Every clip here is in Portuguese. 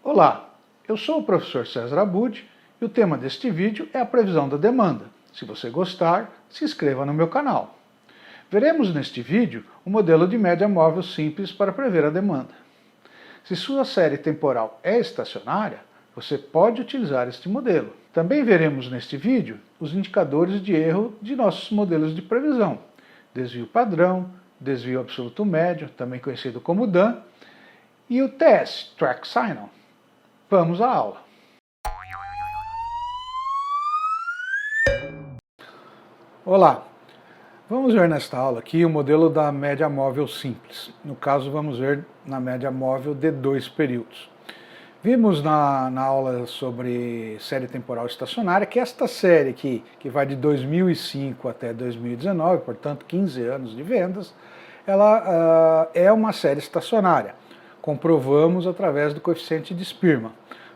Olá, eu sou o professor César Abud e o tema deste vídeo é a previsão da demanda. Se você gostar, se inscreva no meu canal. Veremos neste vídeo o modelo de média móvel simples para prever a demanda. Se sua série temporal é estacionária, você pode utilizar este modelo. Também veremos neste vídeo os indicadores de erro de nossos modelos de previsão: desvio padrão, desvio absoluto médio, também conhecido como DAN, e o TS, Track Signal. Vamos à aula. Olá, vamos ver nesta aula aqui o modelo da média móvel simples. No caso, vamos ver na média móvel de 2 períodos. Vimos na aula sobre série temporal estacionária que esta série aqui, que vai de 2005 até 2019, portanto 15 anos de vendas, ela é uma série estacionária. Comprovamos através do coeficiente de Spearman.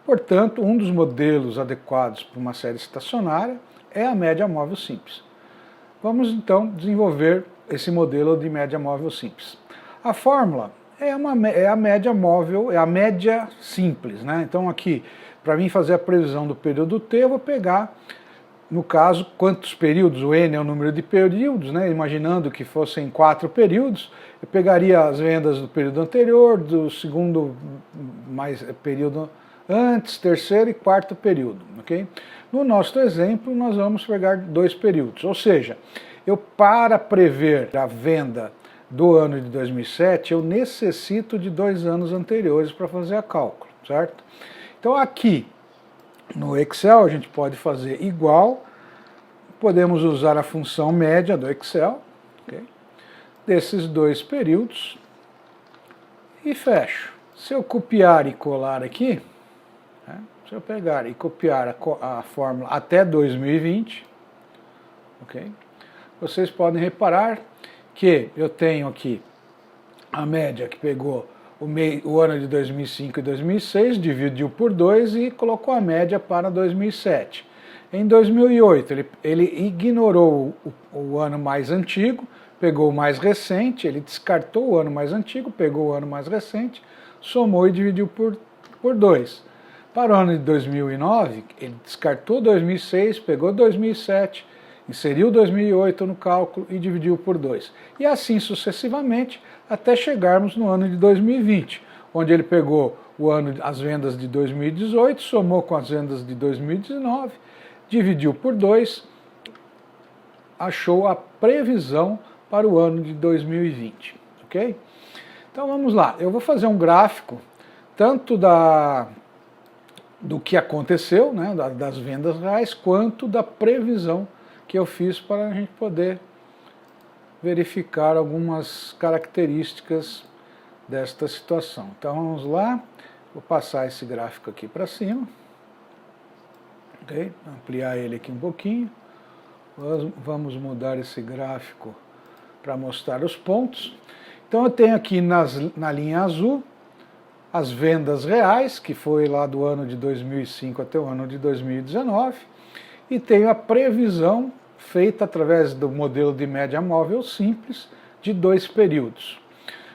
Portanto, um dos modelos adequados para uma série estacionária é a média móvel simples. Vamos então desenvolver esse modelo de média móvel simples. A fórmula é a média móvel, é a média simples, né? Então aqui, para mim fazer a previsão do período T, eu vou pegar, no caso, quantos períodos, o N é o número de períodos, né? Imaginando que fossem 4 períodos, eu pegaria as vendas do período anterior, do segundo período antes, terceiro e quarto período, ok? No nosso exemplo, nós vamos pegar 2 períodos, ou seja, para prever a venda do ano de 2007, eu necessito de 2 anos anteriores para fazer a cálculo, certo? Então aqui, no Excel, a gente pode fazer igual, podemos usar a função média do Excel, okay, desses 2 períodos, e fecho. Se eu copiar e colar aqui, né, se eu pegar e copiar a fórmula até 2020, ok, vocês podem reparar que eu tenho aqui a média que pegou o ano de 2005 e 2006, dividiu por 2 e colocou a média para 2007. Em 2008, ele ignorou o ano mais antigo, pegou o mais recente, ele descartou o ano mais antigo, pegou o ano mais recente, somou e dividiu por 2. Para o ano de 2009, ele descartou 2006, pegou 2007, inseriu 2008 no cálculo e dividiu por 2. E assim sucessivamente, até chegarmos no ano de 2020, onde ele pegou as vendas de 2018, somou com as vendas de 2019, dividiu por 2, achou a previsão para o ano de 2020, ok? Então vamos lá, eu vou fazer um gráfico tanto do que aconteceu, né, das vendas reais, quanto da previsão que eu fiz para a gente poder verificar algumas características desta situação. Então vamos lá, vou passar esse gráfico aqui para cima, ok? Ampliar ele aqui um pouquinho, vamos mudar esse gráfico para mostrar os pontos. Então eu tenho aqui na linha azul as vendas reais, que foi lá do ano de 2005 até o ano de 2019, e tenho a previsão feita através do modelo de média móvel simples de 2 períodos.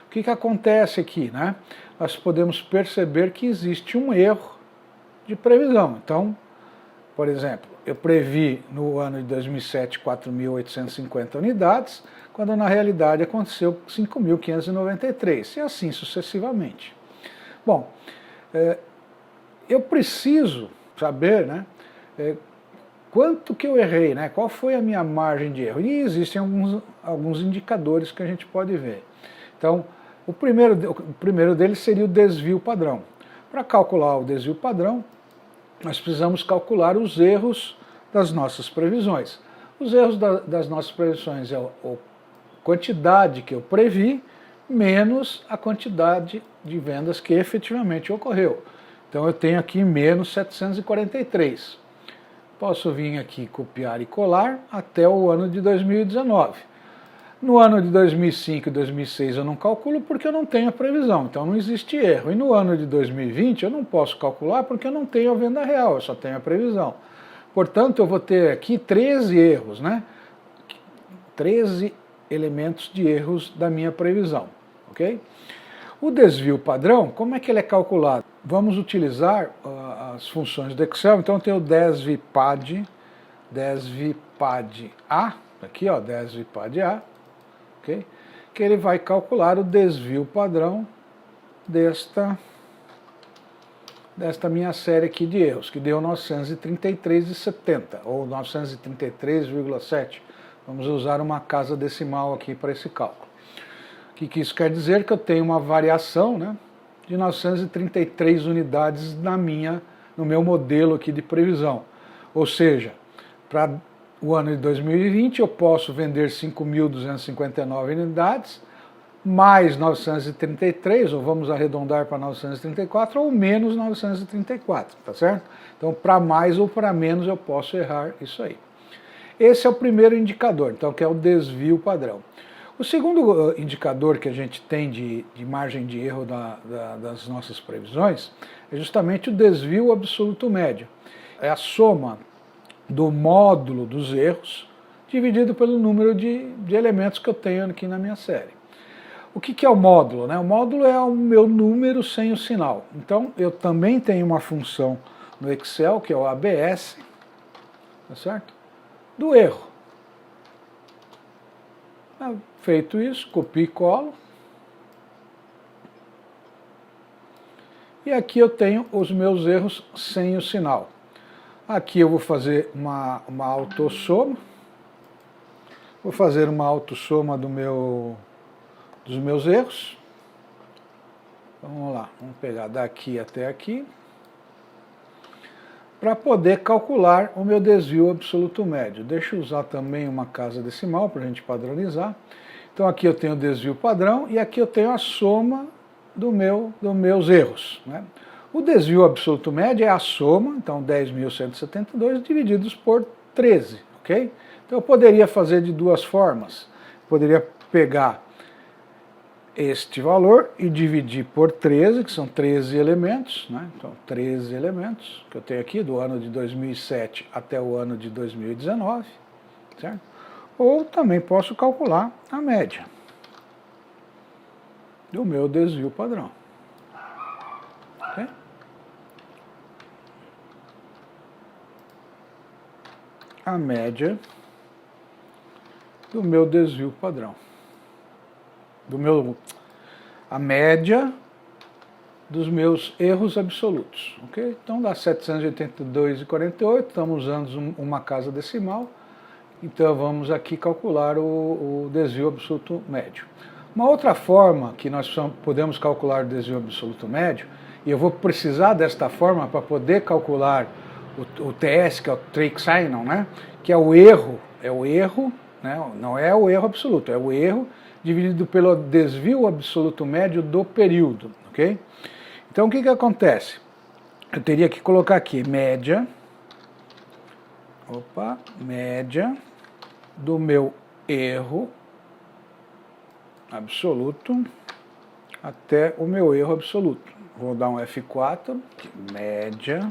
O que acontece aqui, né? Nós podemos perceber que existe um erro de previsão. Então, por exemplo, eu previ no ano de 2007 4.850 unidades, quando na realidade aconteceu 5.593, e assim sucessivamente. Bom, eu preciso saber, né, quanto que eu errei, né? Qual foi a minha margem de erro? E existem alguns indicadores que a gente pode ver. Então, o primeiro deles seria o desvio padrão. Para calcular o desvio padrão, nós precisamos calcular os erros das nossas previsões. Os erros das nossas previsões é a quantidade que eu previ menos a quantidade de vendas que efetivamente ocorreu. Então eu tenho aqui menos 743. Posso vir aqui copiar e colar até o ano de 2019. No ano de 2005 e 2006 eu não calculo porque eu não tenho a previsão, então não existe erro. E no ano de 2020 eu não posso calcular porque eu não tenho a venda real, eu só tenho a previsão. Portanto, eu vou ter aqui 13 erros, né? 13 elementos de erros da minha previsão, ok? O desvio padrão, como é que ele é calculado? Vamos utilizar as funções do Excel, então tem o desvpad A, aqui ó, desvpad A, okay? Que ele vai calcular o desvio padrão desta minha série aqui de erros, que deu 933,70, ou 933,7. Vamos usar uma casa decimal aqui para esse cálculo. O que isso quer dizer? Que eu tenho uma variação, né, de 933 unidades no meu modelo aqui de previsão. Ou seja, para o ano de 2020 eu posso vender 5.259 unidades, mais 933, ou vamos arredondar para 934, ou menos 934, tá certo? Então, para mais ou para menos eu posso errar isso aí. Esse é o primeiro indicador, então, que é o desvio padrão. O segundo indicador que a gente tem de margem de erro das nossas previsões é justamente o desvio absoluto médio. É a soma do módulo dos erros dividido pelo número de elementos que eu tenho aqui na minha série. O que é o módulo? O módulo é o meu número sem o sinal. Então, eu também tenho uma função no Excel, que é o ABS, tá certo? Do erro. Feito isso, copio e colo. E aqui eu tenho os meus erros sem o sinal. Aqui eu vou fazer uma autossoma. Vou fazer uma autossoma dos meus erros. Vamos lá, vamos pegar daqui até aqui, para poder calcular o meu desvio absoluto médio. Deixa eu usar também uma casa decimal para a gente padronizar. Então aqui eu tenho o desvio padrão e aqui eu tenho a soma dos meus erros, né? O desvio absoluto médio é a soma, então 10.172 divididos por 13, ok? Então eu poderia fazer de duas formas. Poderia pegar este valor e dividir por 13, que são 13 elementos, né? Então 13 elementos que eu tenho aqui do ano de 2007 até o ano de 2019, certo? Ou também posso calcular a média do meu desvio padrão. Okay? A média do meu desvio padrão. A média dos meus erros absolutos. Okay? Então dá 782,48, estamos usando uma casa decimal, então vamos aqui calcular o desvio absoluto médio. Uma outra forma que nós podemos calcular o desvio absoluto médio, e eu vou precisar desta forma para poder calcular o TS, que é o Trick-Sinon, né? Que é o erro, né? Não é o erro absoluto, é o erro dividido pelo desvio absoluto médio do período, ok? Então o que acontece? Eu teria que colocar aqui média do meu erro absoluto até o meu erro absoluto. Vou dar um F4, média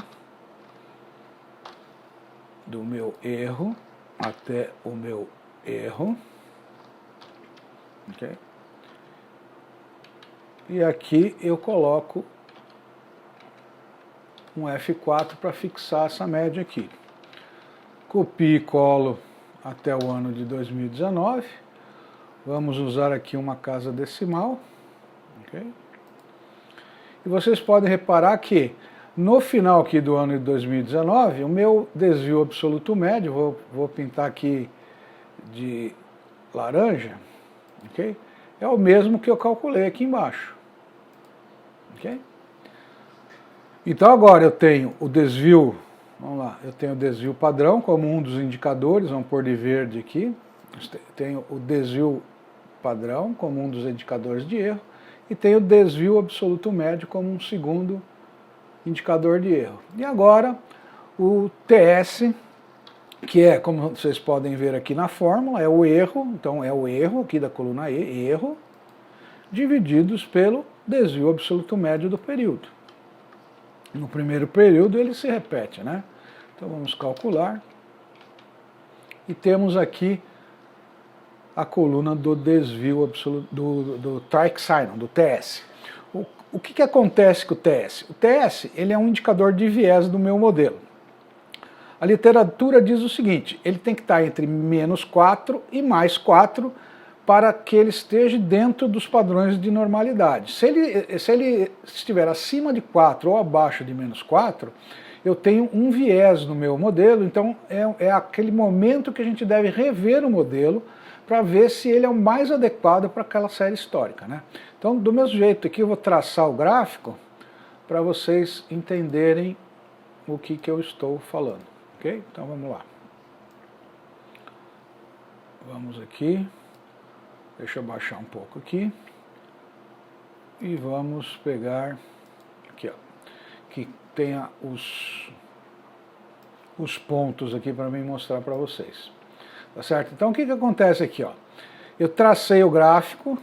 do meu erro até o meu erro. Okay. E aqui eu coloco um F4 para fixar essa média aqui. Copio e colo até o ano de 2019. Vamos usar aqui uma casa decimal. Okay. E vocês podem reparar que no final aqui do ano de 2019, o meu desvio absoluto médio, vou pintar aqui de laranja, okay? É o mesmo que eu calculei aqui embaixo. Okay? Então agora eu tenho o desvio, vamos lá, eu tenho o desvio padrão como um dos indicadores, vamos pôr de verde aqui. Tenho o desvio padrão como um dos indicadores de erro e tenho o desvio absoluto médio como um segundo indicador de erro. E agora o TS, que é, como vocês podem ver aqui na fórmula, é o erro, então é o erro aqui da coluna E, erro, divididos pelo desvio absoluto médio do período. No primeiro período ele se repete, né? Então vamos calcular. E temos aqui a coluna do desvio absoluto, do Trick-Sinon, do TS. O que acontece com o TS? O TS ele é um indicador de viés do meu modelo. A literatura diz o seguinte, ele tem que estar entre -4 e +4 para que ele esteja dentro dos padrões de normalidade. Se ele estiver acima de 4 ou abaixo de -4, eu tenho um viés no meu modelo, então é aquele momento que a gente deve rever o modelo para ver se ele é o mais adequado para aquela série histórica, né? Então, do mesmo jeito, aqui eu vou traçar o gráfico para vocês entenderem o que eu estou falando, ok? Então vamos lá. Vamos aqui, deixa eu baixar um pouco aqui, e vamos pegar, aqui ó, que tenha os pontos aqui para mim mostrar para vocês. Tá certo? Então o que acontece aqui, ó? Eu tracei o gráfico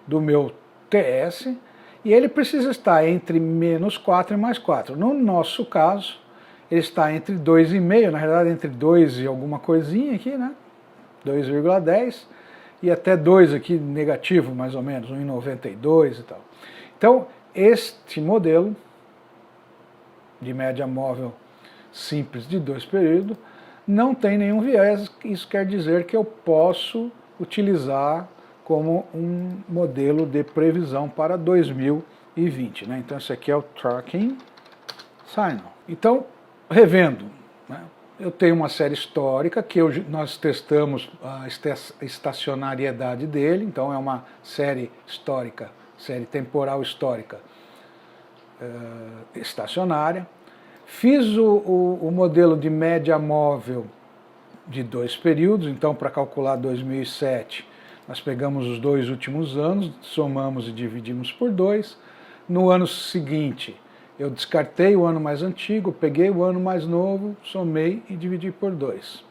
do meu TS e ele precisa estar entre -4 e +4. No nosso caso, ele está entre 2,5, na realidade entre 2 e alguma coisinha aqui, né? 2,10 e até 2 aqui negativo, mais ou menos, 1,92 e tal. Então, este modelo de média móvel simples de 2 períodos não tem nenhum viés, isso quer dizer que eu posso utilizar como um modelo de previsão para 2020. Né? Então esse aqui é o Tracking Signal. Então, revendo, né? Eu tenho uma série histórica que nós testamos a estacionariedade dele, então é uma série histórica, série temporal histórica estacionária. Fiz o modelo de média móvel de 2 períodos, então para calcular 2007, nós pegamos os 2 últimos anos, somamos e dividimos por 2. No ano seguinte, eu descartei o ano mais antigo, peguei o ano mais novo, somei e dividi por 2.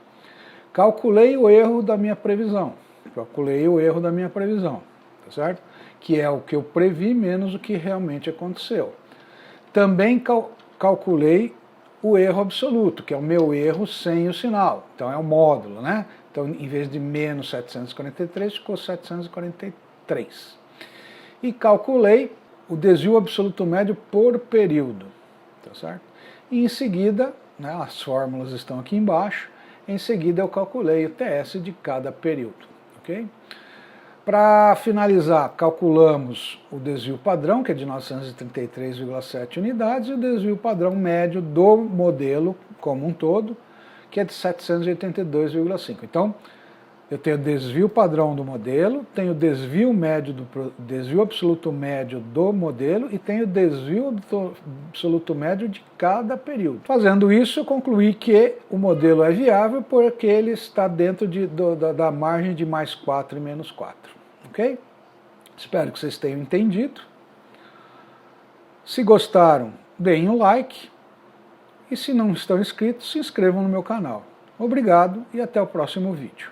Calculei o erro da minha previsão, tá certo? Que é o que eu previ menos o que realmente aconteceu. Também calculei o erro absoluto, que é o meu erro sem o sinal. Então é o módulo, né? Então em vez de -743, ficou 743. E calculei o desvio absoluto médio por período, tá certo? E em seguida, né, as fórmulas estão aqui embaixo, em seguida eu calculei o TS de cada período, ok? Para finalizar, calculamos o desvio padrão, que é de 933,7 unidades, e o desvio padrão médio do modelo como um todo, que é de 782,5. Então, eu tenho o desvio padrão do modelo, tenho o desvio absoluto médio do modelo e tenho o desvio absoluto médio de cada período. Fazendo isso, eu concluí que o modelo é viável porque ele está dentro da margem de +4 e -4. Ok? Espero que vocês tenham entendido. Se gostaram, deem um like. E se não estão inscritos, se inscrevam no meu canal. Obrigado e até o próximo vídeo.